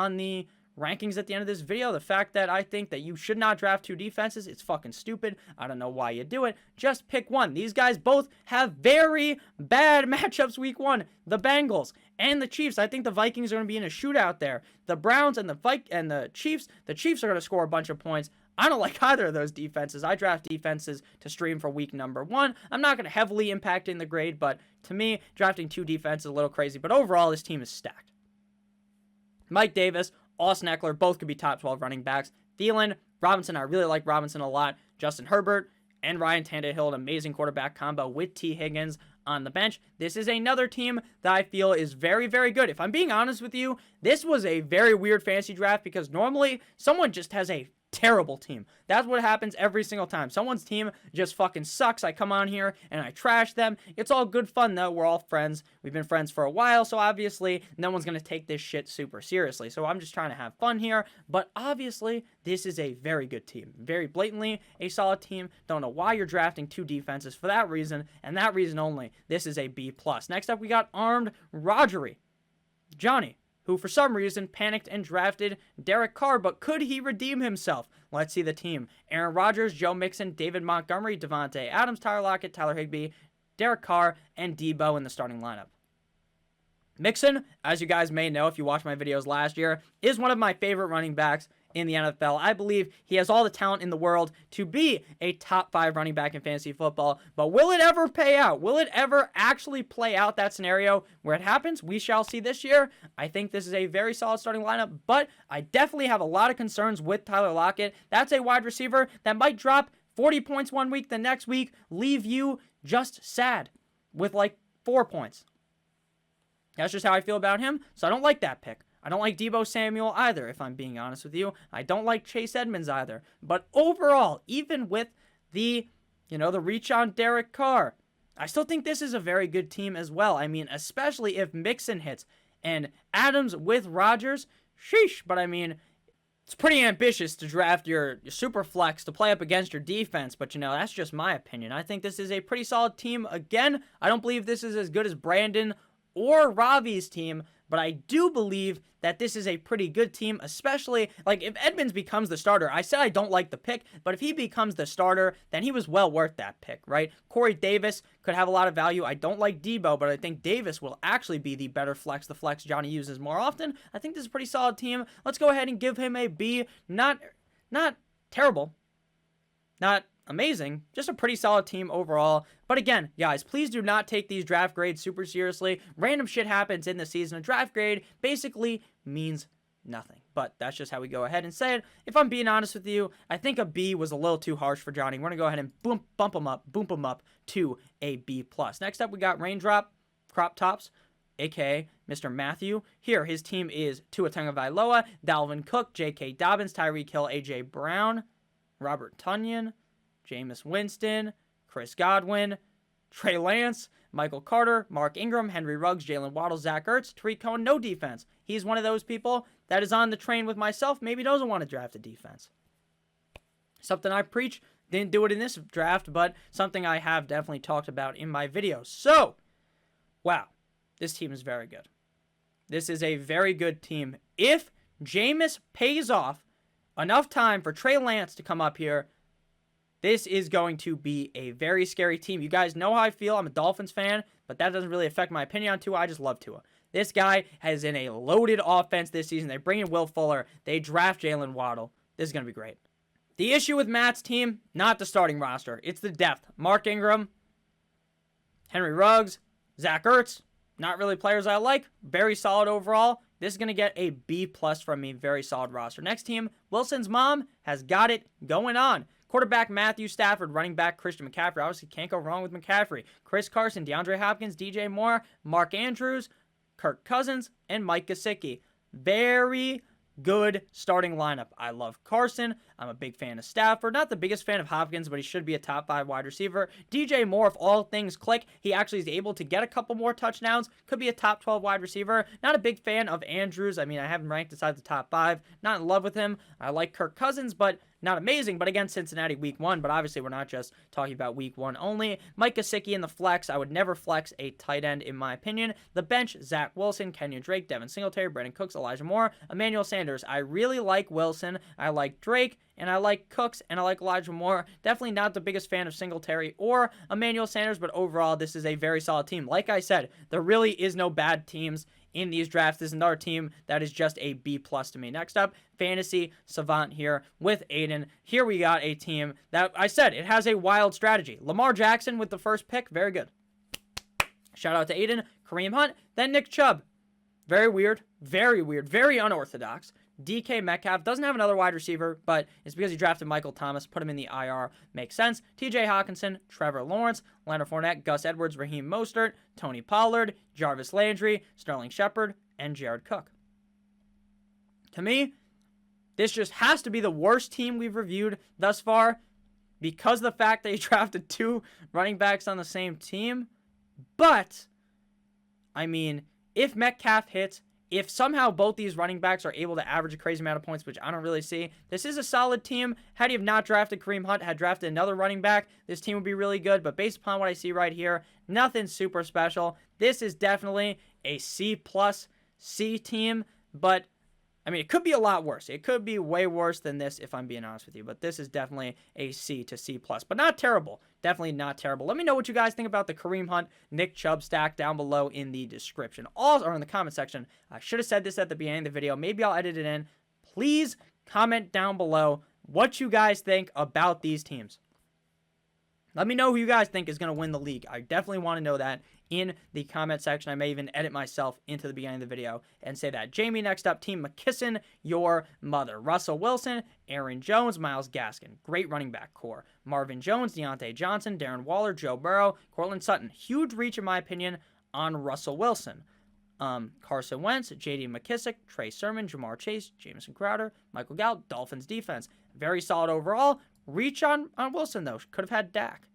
at the end of this video. The fact that I think that you should not draft 2 defenses, it's fucking stupid. I don't know why you do it. Just pick one. These guys both have very bad matchups week 1. The Bengals and the Chiefs. I think the Vikings are going to be in a shootout there. The Browns and the Chiefs. The Chiefs are going to score a bunch of points. I don't like either of those defenses. I draft defenses to stream for week number 1. I'm not going to heavily impact in the grade, but to me, drafting 2 defenses is a little crazy. But overall, this team is stacked. Mike Davis, Austin Eckler, both could be top 12 running backs. Thielen, Robinson, I really like Robinson a lot. Justin Herbert, and Ryan Tannehill, an amazing quarterback combo with T. Higgins on the bench. This is another team that I feel is very good. If I'm being honest with you, this was a very weird fantasy draft because normally someone just has a terrible team. That's what happens every single time. Someone's team just fucking sucks. I come on here and I trash them. It's all good fun though. We're all friends. We've been friends for a while, so obviously no one's going to take this shit super seriously. So I'm just trying to have fun here, but obviously this is a very good team. Very blatantly a solid team. Don't know why you're drafting 2 defenses for that reason, and that reason only. This is a B+. Next up, we got Armed Rodgery. Johnny, who for some reason panicked and drafted Derek Carr, but could he redeem himself? Let's see the team. Aaron Rodgers, Joe Mixon, David Montgomery, Devontae Adams, Tyler Lockett, Tyler Higbee, Derek Carr, and Debo in the starting lineup. Mixon, as you guys may know if you watched my videos last year, is one of my favorite running backs in the NFL. I believe he has all the talent in the world to be a top 5 running back in fantasy football, but will it ever pay out? Will it ever actually play out that scenario where it happens? We shall see this year. I think this is a very solid starting lineup, but I definitely have a lot of concerns with Tyler Lockett. That's a wide receiver that might drop 40 points one week, the next week leave you just sad with like 4 points. That's just how I feel about him, so I don't like that pick. I don't like Deebo Samuel either, if I'm being honest with you. I don't like Chase Edmonds either. But overall, even with the reach on Derek Carr, I still think this is a very good team as well. I mean, especially if Mixon hits and Adams with Rodgers, sheesh. But I mean, it's pretty ambitious to draft your super flex to play up against your defense, but that's just my opinion. I think this is a pretty solid team. Again, I don't believe this is as good as Brandon or Ravi's team, but I do believe that this is a pretty good team, especially, like, if Edmonds becomes the starter. I said I don't like the pick, but if he becomes the starter, then he was well worth that pick, right? Corey Davis could have a lot of value. I don't like Deebo, but I think Davis will actually be the better flex, the flex Johnny uses more often. I think this is a pretty solid team. Let's go ahead and give him a B. Not terrible, not amazing, just a pretty solid team overall. But again, guys, please do not take these draft grades super seriously. Random shit happens in the season. A draft grade basically means nothing. But that's just how we go ahead and say it. If I'm being honest with you, I think a B was a little too harsh for Johnny. We're going to go ahead and bump him up to a B+. Next up, we got Raindrop Crop Tops, aka Mr. Matthew. Here, his team is Tua Tagovailoa, Dalvin Cook, J.K. Dobbins, Tyreek Hill, A.J. Brown, Robert Tonyan, Jameis Winston, Chris Godwin, Trey Lance, Michael Carter, Mark Ingram, Henry Ruggs, Jalen Waddle, Zach Ertz, Tariq Cohen, no defense. He's one of those people that is on the train with myself, maybe doesn't want to draft a defense. Something I preach, didn't do it in this draft, but something I have definitely talked about in my videos. So, wow, this team is very good. This is a very good team. If Jameis pays off enough time for Trey Lance to come up here, this is going to be a very scary team. You guys know how I feel. I'm a Dolphins fan, but that doesn't really affect my opinion on Tua. I just love Tua. This guy has in a loaded offense this season. They bring in Will Fuller. They draft Jalen Waddle. This is going to be great. The issue with Matt's team, not the starting roster. It's the depth. Mark Ingram, Henry Ruggs, Zach Ertz, not really players I like. Very solid overall. This is going to get a B+ from me. Very solid roster. Next team, Wilson's mom has got it going on. Quarterback Matthew Stafford, running back Christian McCaffrey. Obviously, can't go wrong with McCaffrey. Chris Carson, DeAndre Hopkins, DJ Moore, Mark Andrews, Kirk Cousins, and Mike Gesicki. Very good starting lineup. I love Carson. I'm a big fan of Stafford. Not the biggest fan of Hopkins, but he should be a top 5 wide receiver. DJ Moore, if all things click, he actually is able to get a couple more touchdowns. Could be a top 12 wide receiver. Not a big fan of Andrews. I mean, I have him ranked inside the top 5. Not in love with him. I like Kirk Cousins, but not amazing, but against Cincinnati week 1. But obviously, we're not just talking about week 1 only. Mike Gesicki in the flex. I would never flex a tight end, in my opinion. The bench, Zach Wilson, Kenyon Drake, Devin Singletary, Brandon Cooks, Elijah Moore, Emmanuel Sanders. I really like Wilson. I like Drake, and I like Cooks, and I like Elijah Moore. Definitely not the biggest fan of Singletary or Emmanuel Sanders, but overall, this is a very solid team. Like I said, there really is no bad teams in these drafts. This is another team that is just a B+ to me. Next up, Fantasy Savant here with Aiden. Here we got a team that I said it has a wild strategy. Lamar Jackson with the first pick, very good. Shout out to Aiden. Kareem Hunt, then Nick Chubb. Very weird, very unorthodox. DK Metcalf doesn't have another wide receiver, but it's because he drafted Michael Thomas, put him in the IR, makes sense. TJ Hawkinson, Trevor Lawrence, Leonard Fournette, Gus Edwards, Raheem Mostert, Tony Pollard, Jarvis Landry, Sterling Shepard, and Jared Cook. To me, this just has to be the worst team we've reviewed thus far because of the fact that he drafted 2 running backs on the same team. But, I mean, if Metcalf hits, if somehow both these running backs are able to average a crazy amount of points, which I don't really see, this is a solid team. Had you have not drafted Kareem Hunt, had drafted another running back, this team would be really good. But based upon what I see right here, nothing super special. This is definitely a C+ C team, but I mean, it could be a lot worse. It could be way worse than this, if I'm being honest with you. But this is definitely a C to C+, but not terrible. Definitely not terrible. Let me know what you guys think about the Kareem Hunt, Nick Chubb stack down below in the description. Or in the comment section. I should have said this at the beginning of the video. Maybe I'll edit it in. Please comment down below what you guys think about these teams. Let me know who you guys think is going to win the league. I definitely want to know that in the comment section. I may even edit myself into the beginning of the video and say that. Jamie, next up, Team McKisson, your mother. Russell Wilson, Aaron Jones, Myles Gaskin. Great running back core. Marvin Jones, Deontay Johnson, Darren Waller, Joe Burrow, Cortland Sutton. Huge reach, in my opinion, on Russell Wilson. Carson Wentz, J.D. McKissick, Trey Sermon, Jamar Chase, Jamison Crowder, Michael Gallup. Dolphins defense, very solid overall. Reach on Wilson, though. Could have had Dak.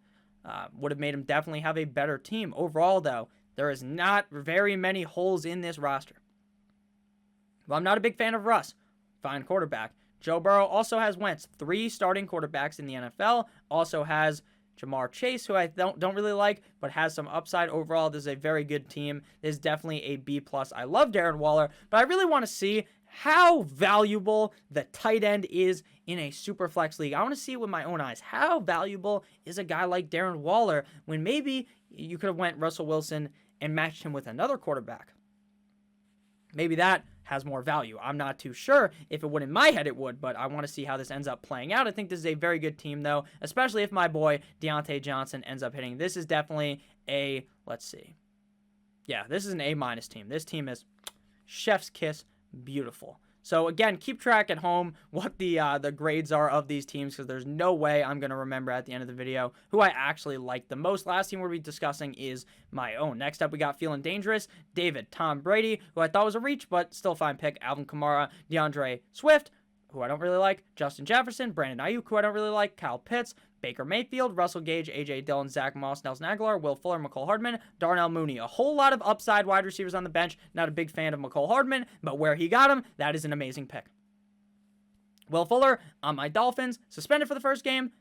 Would have made him definitely have a better team. Overall, though, there is not very many holes in this roster. Well, I'm not a big fan of Russ. Fine quarterback. Joe Burrow also has Wentz. 3 starting quarterbacks in the NFL. Also has Jamar Chase, who I don't really like, but has some upside. Overall, this is a very good team. This is definitely a B+. I love Darren Waller, but I really want to see how valuable the tight end is in a SuperFlex league. I want to see it with my own eyes. How valuable is a guy like Darren Waller when maybe you could have went Russell Wilson and matched him with another quarterback? Maybe that has more value. I'm not too sure. If it would in my head, it would, but I want to see how this ends up playing out. I think this is a very good team, though, especially if my boy Deontay Johnson ends up hitting. This is definitely a, let's see. Yeah, this is an A- team. This team is chef's kiss beautiful. So, again, keep track at home what the grades are of these teams, because there's no way I'm going to remember at the end of the video who I actually like the most. Last team we'll be discussing is my own. Next up, we got Feeling Dangerous, David, Tom Brady, who I thought was a reach, but still fine pick, Alvin Kamara, DeAndre Swift, who I don't really like, Justin Jefferson, Brandon Ayuk, who I don't really like, Kyle Pitts, Baker Mayfield, Russell Gage, A.J. Dillon, Zach Moss, Nelson Aguilar, Will Fuller, McCole Hardman, Darnell Mooney. A whole lot of upside wide receivers on the bench. Not a big fan of McCole Hardman, but where he got him, that is an amazing pick. Will Fuller on my Dolphins, suspended for the first game.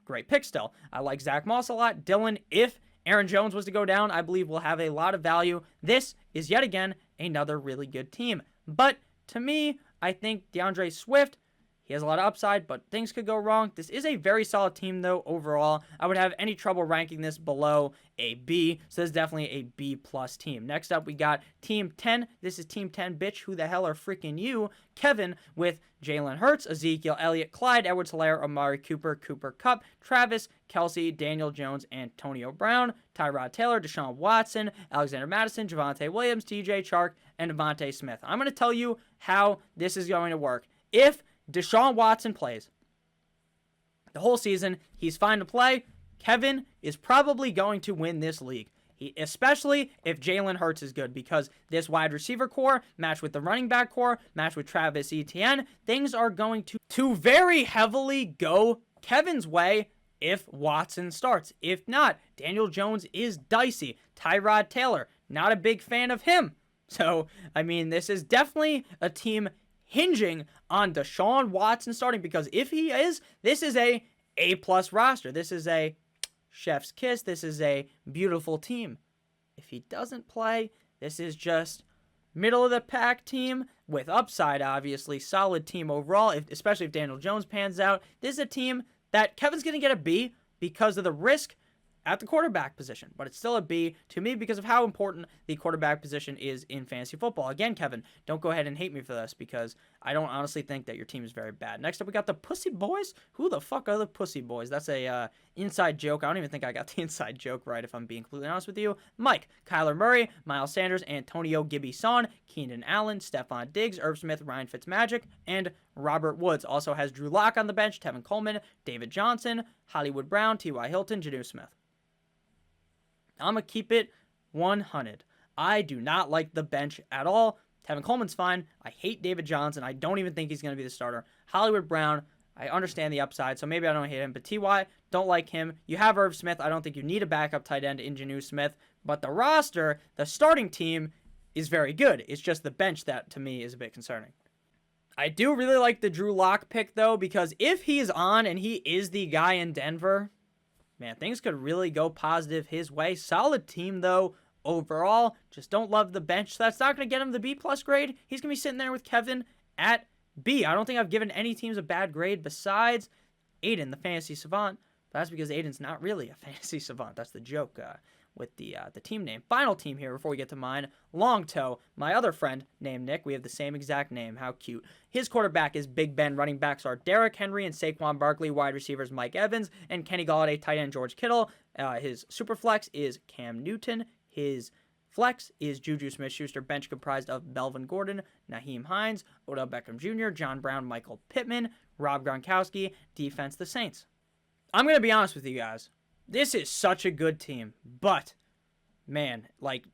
Great pick still. I like Zach Moss a lot. Dillon, if Aaron Jones was to go down, I believe will have a lot of value. This is yet again another really good team. But to me, I think DeAndre Swift, he has a lot of upside, but things could go wrong. This is a very solid team, though, overall. I would have any trouble ranking this below a B, so this is definitely a B+ team. Next up, we got Team 10. This is Team 10, bitch. Who the hell are freaking you? Kevin with Jalen Hurts, Ezekiel Elliott, Clyde Edwards-Helaire, Amari Cooper, Cooper Kupp, Travis Kelce, Daniel Jones, Antonio Brown, Tyrod Taylor, Deshaun Watson, Alexander Madison, Javonte Williams, TJ Chark, and Devontae Smith. I'm going to tell you how this is going to work. If Deshaun Watson plays the whole season, he's fine to play, Kevin is probably going to win this league. Especially if Jalen Hurts is good, because this wide receiver core, matched with the running back core, matched with Travis Etienne, things are going to very heavily go Kevin's way if Watson starts. If not, Daniel Jones is dicey. Tyrod Taylor, not a big fan of him. So, I mean, this is definitely a team hinging on Deshaun Watson starting, because if he is, this is a A+ roster. This is a chef's kiss. This is a beautiful team. If he doesn't play, this is just middle of the pack team with upside, obviously. Solid team overall, especially if Daniel Jones pans out. This is a team that Kevin's going to get a B because of the risk at the quarterback position, but it's still a B to me because of how important the quarterback position is in fantasy football. Again, Kevin, don't go ahead and hate me for this, because I don't honestly think that your team is very bad. Next up, we got the Pussy Boys. Who the fuck are the Pussy Boys? That's a inside joke. I don't even think I got the inside joke right, if I'm being completely honest with you. Mike, Kyler Murray, Miles Sanders, Antonio Gibson, Keenan Allen, Stephon Diggs, Irv Smith, Ryan Fitzmagic, and Robert Woods. Also has Drew Lock on the bench, Tevin Coleman, David Johnson, Hollywood Brown, T.Y. Hilton, Janu Smith. I'm going to keep it 100. I do not like the bench at all. Tevin Coleman's fine. I hate David Johnson. I don't even think he's going to be the starter. Hollywood Brown, I understand the upside, so maybe I don't hate him. But T.Y., don't like him. You have Irv Smith. I don't think you need a backup tight end in Janu Smith. But the roster, the starting team, is very good. It's just the bench that, to me, is a bit concerning. I do really like the Drew Lock pick, though, because if he's on and he is the guy in Denver, man, things could really go positive his way. Solid team, though, overall. Just don't love the bench. So that's not going to get him the B+ grade. He's going to be sitting there with Kevin at B. I don't think I've given any teams a bad grade besides Aiden, the fantasy savant. But that's because Aiden's not really a fantasy savant. That's the joke with the team name. Final team here before we get to mine. Long Toe, my other friend named Nick. We have the same exact name. How cute. His quarterback is Big Ben. Running backs are Derrick Henry and Saquon Barkley. Wide receivers Mike Evans and Kenny Golladay. Tight end George Kittle. His SuperFlex is Cam Newton. His flex is Juju Smith-Schuster. Bench comprised of Melvin Gordon, Naheem Hines, Odell Beckham Jr., John Brown, Michael Pittman, Rob Gronkowski. Defense, the Saints. I'm going to be honest with you guys. This is such a good team, but, man, like,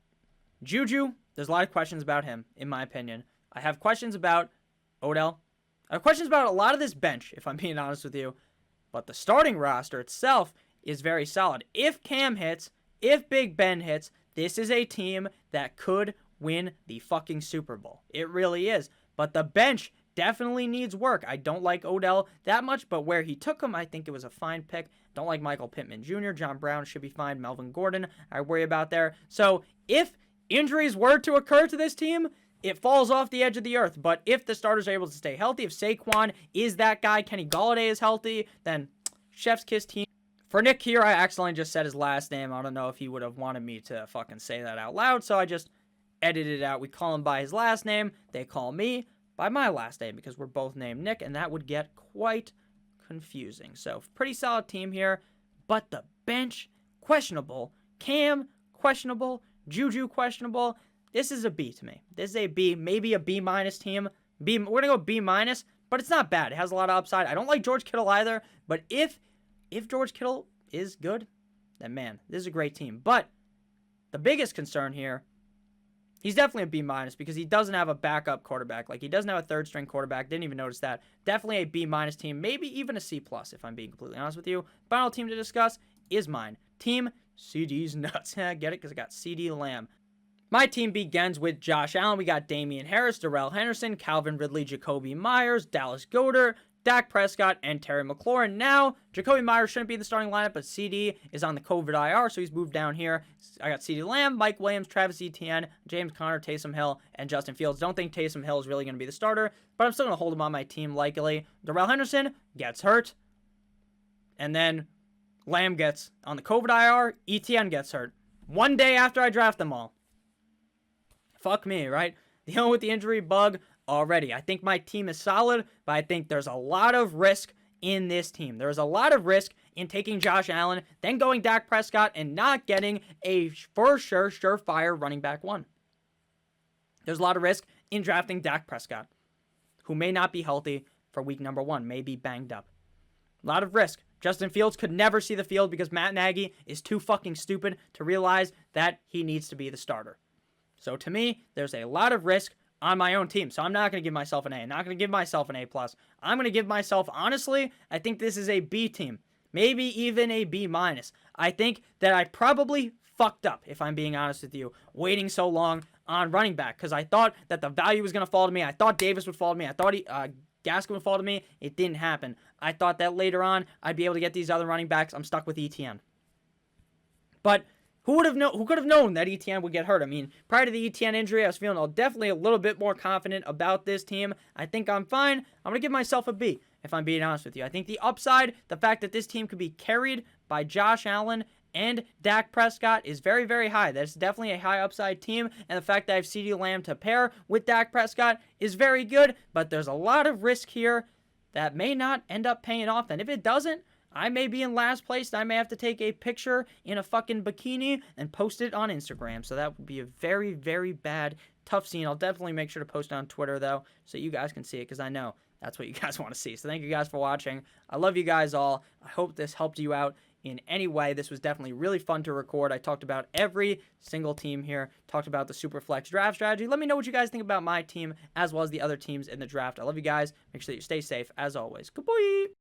Juju, There's a lot of questions about him, in my opinion. I have questions about Odell. I have questions about a lot of this bench, if I'm being honest with you. But the starting roster itself is very solid. If Cam hits, if Big Ben hits, this is a team that could win the fucking Super Bowl. It really is. But the bench definitely needs work. I don't like Odell that much, but where he took him, I think it was a fine pick. Don't like Michael Pittman Jr. John Brown should be fine. Melvin Gordon, I worry about there. So if injuries were to occur to this team, it falls off the edge of the earth. But if the starters are able to stay healthy, if Saquon is that guy, Kenny Golladay is healthy, then chef's kiss team. For Nick here, I accidentally just said his last name. I don't know if he would have wanted me to fucking say that out loud, so I just edited it out. We call him by his last name. They call me by my last name because we're both named Nick, and that would get quite confusing. So, pretty solid team here, but the bench, questionable. Cam, questionable. Juju, questionable. This is a B to me. This is a B, maybe a B minus team. We're going to go B minus, but it's not bad. It has a lot of upside. I don't like George Kittle either, but if George Kittle is good, then man, this is a great team. But the biggest concern here, he's definitely a B minus because he doesn't have a backup quarterback. Like, he doesn't have a third string quarterback. Didn't even notice that. Definitely a B minus team, maybe even a C plus if I'm being completely honest with you. Final team to discuss is mine. Team CD's nuts. Get it? Because I got CeeDee Lamb. My team begins with Josh Allen. We got Damian Harris, Darrell Henderson, Calvin Ridley, Jacoby Myers, Dallas Goedert, Dak Prescott, and Terry McLaurin. Now, Jacoby Myers shouldn't be in the starting lineup, but CD is on the COVID IR, so he's moved down here. I got CeeDee Lamb, Mike Williams, Travis Etienne, James Conner, Taysom Hill, and Justin Fields. Don't think Taysom Hill is really going to be the starter, but I'm still going to hold him on my team likely. Darrell Henderson gets hurt, and then Lamb gets on the COVID IR, Etienne gets hurt. One day after I draft them all. Fuck me, right? Dealing with the injury bug already. I think my team is solid, but I think there's a lot of risk in this team. There's a lot of risk in taking Josh Allen, then going Dak Prescott, and not getting a for sure, surefire running back one. There's a lot of risk in drafting Dak Prescott, who may not be healthy for week number 1, may be banged up. A lot of risk. Justin Fields could never see the field because Matt Nagy is too fucking stupid to realize that he needs to be the starter. So to me, there's a lot of risk on my own team. So I'm not going to give myself an A. I'm not going to give myself an A+. I'm going to give myself, honestly, I think this is a B team. Maybe even a B-. I think that I probably fucked up, if I'm being honest with you, waiting so long on running back. Because I thought that the value was going to fall to me. I thought Davis would fall to me. I thought Gaskin would fall to me. It didn't happen. I thought that later on, I'd be able to get these other running backs. I'm stuck with Etienne. But who could have known that Etienne would get hurt? I mean, prior to the Etienne injury, I was feeling definitely a little bit more confident about this team. I think I'm fine. I'm going to give myself a B, if I'm being honest with you. I think the upside, the fact that this team could be carried by Josh Allen and Dak Prescott is very, very high. That's definitely a high upside team, and the fact that I have CeeDee Lamb to pair with Dak Prescott is very good, but there's a lot of risk here that may not end up paying off, and if it doesn't, I may be in last place, and I may have to take a picture in a fucking bikini and post it on Instagram. So that would be a very, very bad, tough scene. I'll definitely make sure to post it on Twitter, though, so you guys can see it, because I know that's what you guys want to see. So thank you guys for watching. I love you guys all. I hope this helped you out in any way. This was definitely really fun to record. I talked about every single team here, talked about the SuperFlex draft strategy. Let me know what you guys think about my team, as well as the other teams in the draft. I love you guys. Make sure that you stay safe, as always. Goodbye.